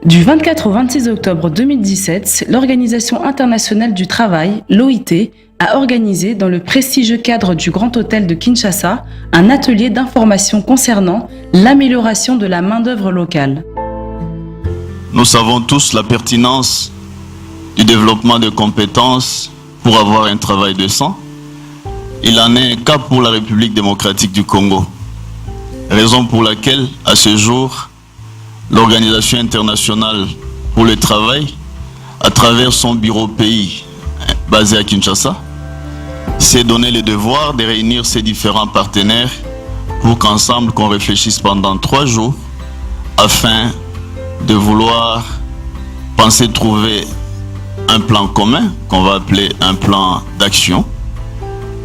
Du 24 au 26 octobre 2017, l'Organisation internationale du travail, l'OIT, a organisé dans le prestigieux cadre du Grand Hôtel de Kinshasa un atelier d'information concernant l'amélioration de la main-d'œuvre locale. Nous savons tous la pertinence du développement de compétences pour avoir un travail décent. Il en est un cas pour la République démocratique du Congo. Raison pour laquelle, à ce jour, l'Organisation internationale pour le travail, à travers son bureau pays basé à Kinshasa, s'est donné le devoir de réunir ses différents partenaires pour qu'ensemble qu'on réfléchisse pendant 3 jours afin de vouloir penser trouver un plan commun qu'on va appeler un plan d'action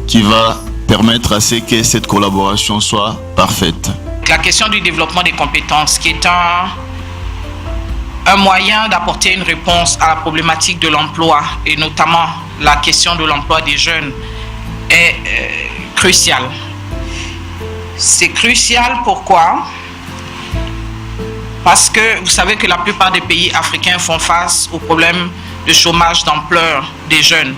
qui va permettre à ce que cette collaboration soit parfaite. La question du développement des compétences qui est un moyen d'apporter une réponse à la problématique de l'emploi et notamment la question de l'emploi des jeunes est cruciale. C'est crucial pourquoi ? Parce que vous savez que la plupart des pays africains font face au problème de chômage d'ampleur des jeunes.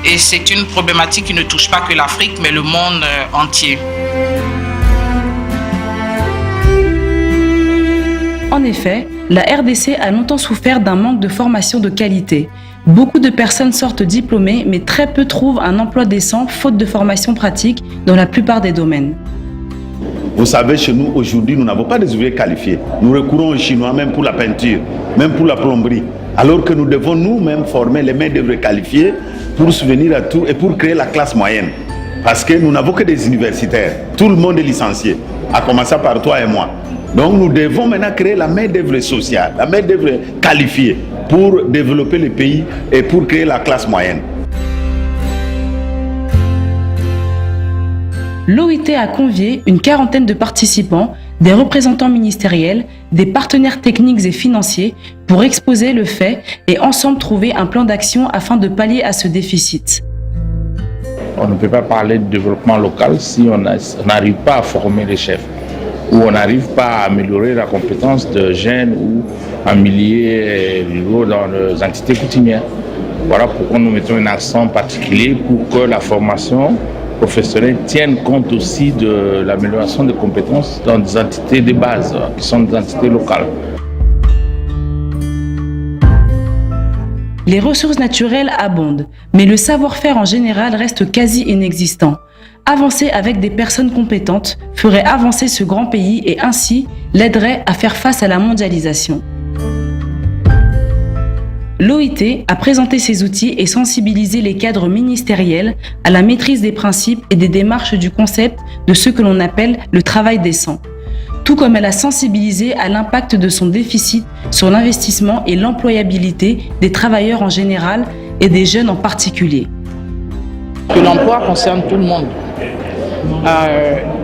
Et c'est une problématique qui ne touche pas que l'Afrique, mais le monde entier. En effet, la RDC a longtemps souffert d'un manque de formation de qualité. Beaucoup de personnes sortent diplômées, mais très peu trouvent un emploi décent, faute de formation pratique dans la plupart des domaines. Vous savez, chez nous, aujourd'hui, nous n'avons pas des ouvriers qualifiés. Nous recourons aux Chinois, même pour la peinture, même pour la plomberie. Alors que nous devons nous-mêmes former les main-d'œuvre qualifiées pour subvenir à tout et pour créer la classe moyenne. Parce que nous n'avons que des universitaires. Tout le monde est licencié, à commencer par toi et moi. Donc nous devons maintenant créer la main-d'œuvre sociale, la main-d'œuvre qualifiée pour développer le pays et pour créer la classe moyenne. L'OIT a convié une quarantaine de participants, des représentants ministériels, des partenaires techniques et financiers pour exposer le fait et ensemble trouver un plan d'action afin de pallier à ce déficit. On ne peut pas parler de développement local si on n'arrive pas à former les chefs, ou on n'arrive pas à améliorer la compétence de jeunes ou en milieu ruraux dans les entités coutumières. Voilà pourquoi nous mettons un accent particulier pour que la formation professionnelle tienne compte aussi de l'amélioration des compétences dans des entités de base, qui sont des entités locales. Les ressources naturelles abondent, mais le savoir-faire en général reste quasi inexistant. Avancer avec des personnes compétentes ferait avancer ce grand pays et ainsi l'aiderait à faire face à la mondialisation. L'OIT a présenté ses outils et sensibilisé les cadres ministériels à la maîtrise des principes et des démarches du concept de ce que l'on appelle le travail décent, tout comme elle a sensibilisé à l'impact de son déficit sur l'investissement et l'employabilité des travailleurs en général et des jeunes en particulier. Que l'emploi concerne tout le monde.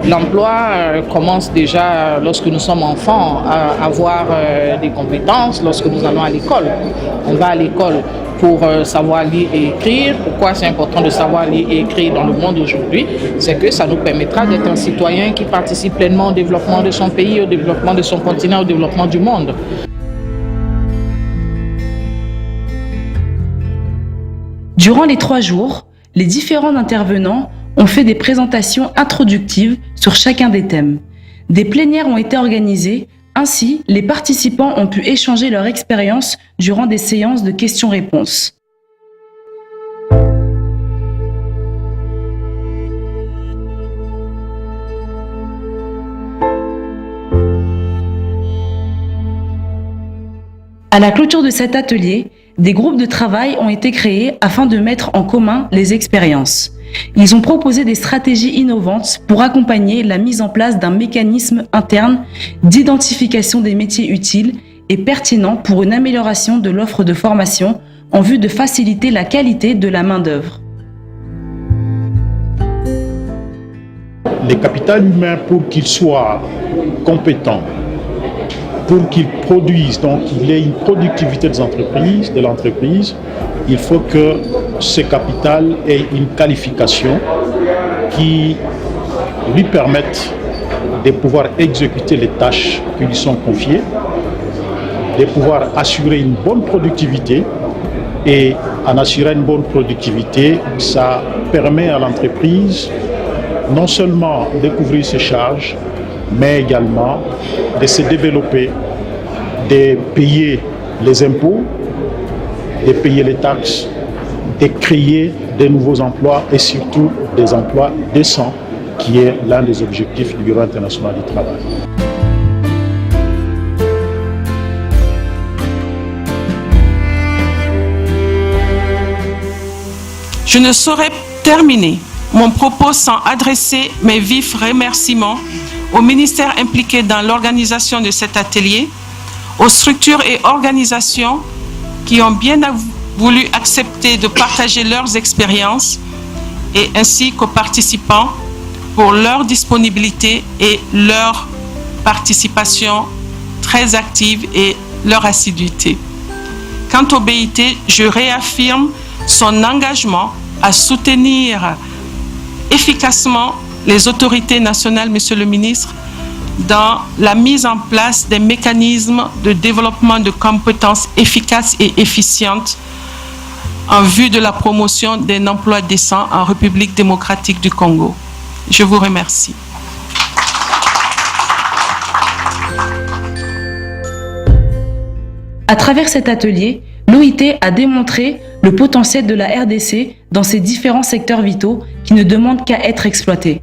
L'emploi commence déjà lorsque nous sommes enfants à avoir des compétences, lorsque nous allons à l'école. On va à l'école pour savoir lire et écrire. Pourquoi c'est important de savoir lire et écrire dans le monde d'aujourd'hui? C'est que ça nous permettra d'être un citoyen qui participe pleinement au développement de son pays, au développement de son continent, au développement du monde. Durant les 3 jours, les différents intervenants ont fait des présentations introductives sur chacun des thèmes. Des plénières ont été organisées, ainsi les participants ont pu échanger leur expérience durant des séances de questions-réponses. À la clôture de cet atelier, des groupes de travail ont été créés afin de mettre en commun les expériences. Ils ont proposé des stratégies innovantes pour accompagner la mise en place d'un mécanisme interne d'identification des métiers utiles et pertinents pour une amélioration de l'offre de formation en vue de faciliter la qualité de la main-d'œuvre. Le capital humain, pour qu'il soit compétent, pour qu'il produise, donc il y ait une productivité de l'entreprise, il faut que ce capital ait une qualification qui lui permette de pouvoir exécuter les tâches qui lui sont confiées de pouvoir assurer une bonne productivité. Et en assurant une bonne productivité, ça permet à l'entreprise non seulement de couvrir ses charges, mais également de se développer, de payer les impôts, de payer les taxes, de créer de nouveaux emplois et surtout des emplois décents, qui est l'un des objectifs du Bureau international du travail. Je ne saurais terminer mon propos sans adresser mes vifs remerciements aux ministères impliqués dans l'organisation de cet atelier, aux structures et organisations qui ont bien voulu accepter de partager leurs expériences et ainsi qu'aux participants pour leur disponibilité et leur participation très active et leur assiduité. Quant au BIT, je réaffirme son engagement à soutenir efficacement les autorités nationales, Monsieur le ministre, dans la mise en place des mécanismes de développement de compétences efficaces et efficientes en vue de la promotion d'un emploi décent en République démocratique du Congo. Je vous remercie. À travers cet atelier, l'OIT a démontré le potentiel de la RDC dans ses différents secteurs vitaux qui ne demandent qu'à être exploités.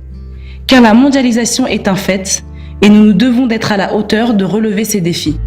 Car la mondialisation est un fait et nous nous devons d'être à la hauteur de relever ces défis.